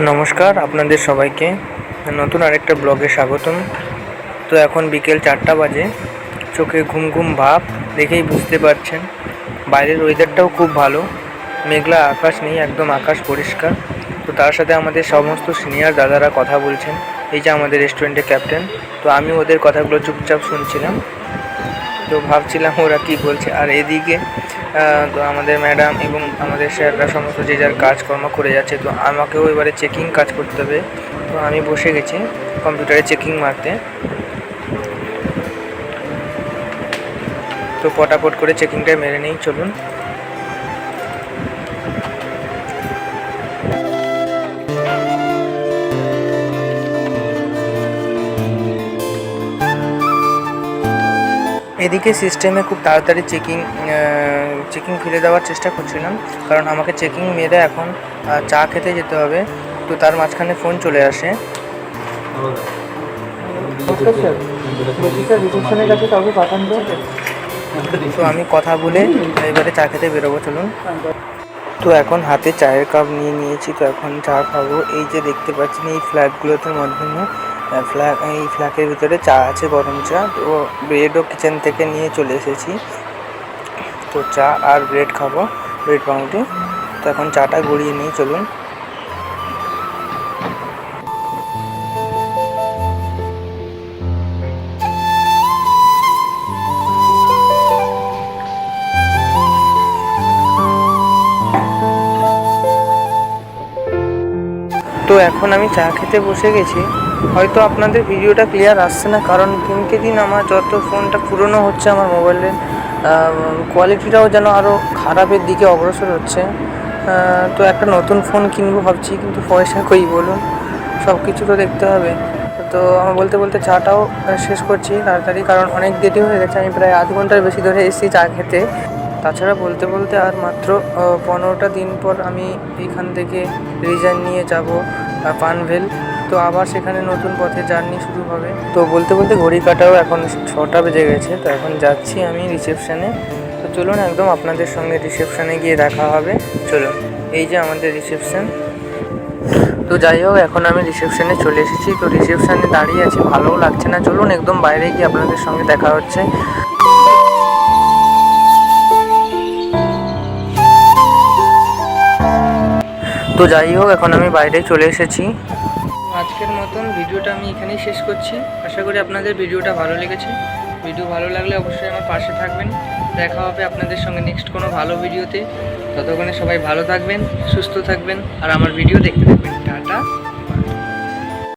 নমস্কার আপনাদের সবাইকে নতুন আরেকটা ব্লগে স্বাগতম। তো এখন বিকেল 4টা বাজে, চোখে ঘুম ঘুম ভাব দেখেই বুঝতে পারছেন। বাইরের ওয়েদারটাও খুব ভালো, মেঘলা আকাশ নেই, একদম আকাশ পরিষ্কার। তো তার সাথে আমাদের সমস্ত সিনিয়র দাদারা কথা বলছেন, এই যে আমাদের রেস্টুরেন্টের ক্যাপ্টেন। তো আমি ওদের কথাগুলো চুপচাপ শুনছিলাম, তো ভাবছিলাম ওরা কী বলছে। আর এদিকে তো আমাদের ম্যাডাম এবং আমাদের স্যাররা সমস্ত যে যার কাজকর্ম করে যাচ্ছে। তো আমাকেও এবারে চেকিং কাজ করতে হবে, তো আমি বসে গেছি কম্পিউটারে চেকিং মারতে। তো পটাপট করে চেকিংটা মেরে নেই, চলুন। এদিকে সিস্টেমে খুব তাড়াতাড়ি চেকিং ফিরে দেওয়ার চেষ্টা করছিলাম, কারণ আমাকে চেকিং মেরে এখন চা খেতে যেতে হবে। তো তার মাঝখানে ফোন চলে আসে। তো আমি কথা বলে এবারে চা খেতে বেরোবো, চলুন। তো এখন হাতে চায়ের কাপ নিয়ে নিয়েছি, তো এখন চা খাবো। এই যে দেখতে পাচ্ছেন এই ফ্ল্যাগগুলোতে মাধ্যমে এই ফ্ল্যাগের ভিতরে চা আছে, গরম চা। তো ব্রেডও কিচেন থেকে নিয়ে চলে এসেছি, তো চা আর ব্রেড খাবো, ব্রেড পাউরুটি। তো এখন চাটা গড়িয়ে নিই, চলুন। তো এখন আমি চা খেতে বসে গেছি। হয়তো আপনাদের ভিডিওটা ক্লিয়ার আসছে না, কারণ দিনকে দিন আমার যত ফোনটা পুরনো হচ্ছে, আমার মোবাইলের কোয়ালিটিটাও যেন আরও খারাপের দিকে অগ্রসর হচ্ছে। তো একটা নতুন ফোন কিনবো ভাবছি, কিন্তু পয়সা কই বলুন, সব কিছু তো দেখতে হবে। তো আমার বলতে বলতে চাটাও শেষ করছি তাড়াতাড়ি, কারণ অনেক দেরি হয়ে গেছে। আমি প্রায় আধ ঘন্টার বেশি ধরে এসেছি চা খেতে। তাছাড়া বলতে বলতে আর মাত্র 15টা দিন পর আমি এখান থেকে রিজাইন নিয়ে যাব পানভেল। তো আবার সেখানে নতুন পথে জার্নি শুরু হবে। তো বলতে বলতে ঘড়ি কাটাও এখন 6টা বেজে গেছে। তো এখন যাচ্ছি আমি রিসেপশানে। তো চলুন একদম আপনাদের সঙ্গে রিসেপশানে গিয়ে দেখা হবে, চলুন। এই যে আমাদের রিসেপশান। তো যাই হোক, এখন আমি রিসেপশানে চলে এসেছি। তো রিসেপশানে দাঁড়িয়ে আছি, ভালোও লাগছে না। চলুন একদম বাইরে গিয়ে আপনাদের সঙ্গে দেখা হচ্ছে। তো যাই হোক, এখন আমি বাইরে চলে এসেছি। আজকের মতন ভিডিওটা আমি এখানেই শেষ করছি। আশা করি আপনাদের ভিডিওটা ভালো লেগেছে। ভিডিও ভালো লাগলে অবশ্যই আমার পাশে থাকবেন। দেখা হবে আপনাদের সঙ্গে নেক্সট কোনো ভালো ভিডিওতে। ততক্ষণে সবাই ভালো থাকবেন, সুস্থ থাকবেন, আর আমার ভিডিও দেখতে থাকবেন। টাটা।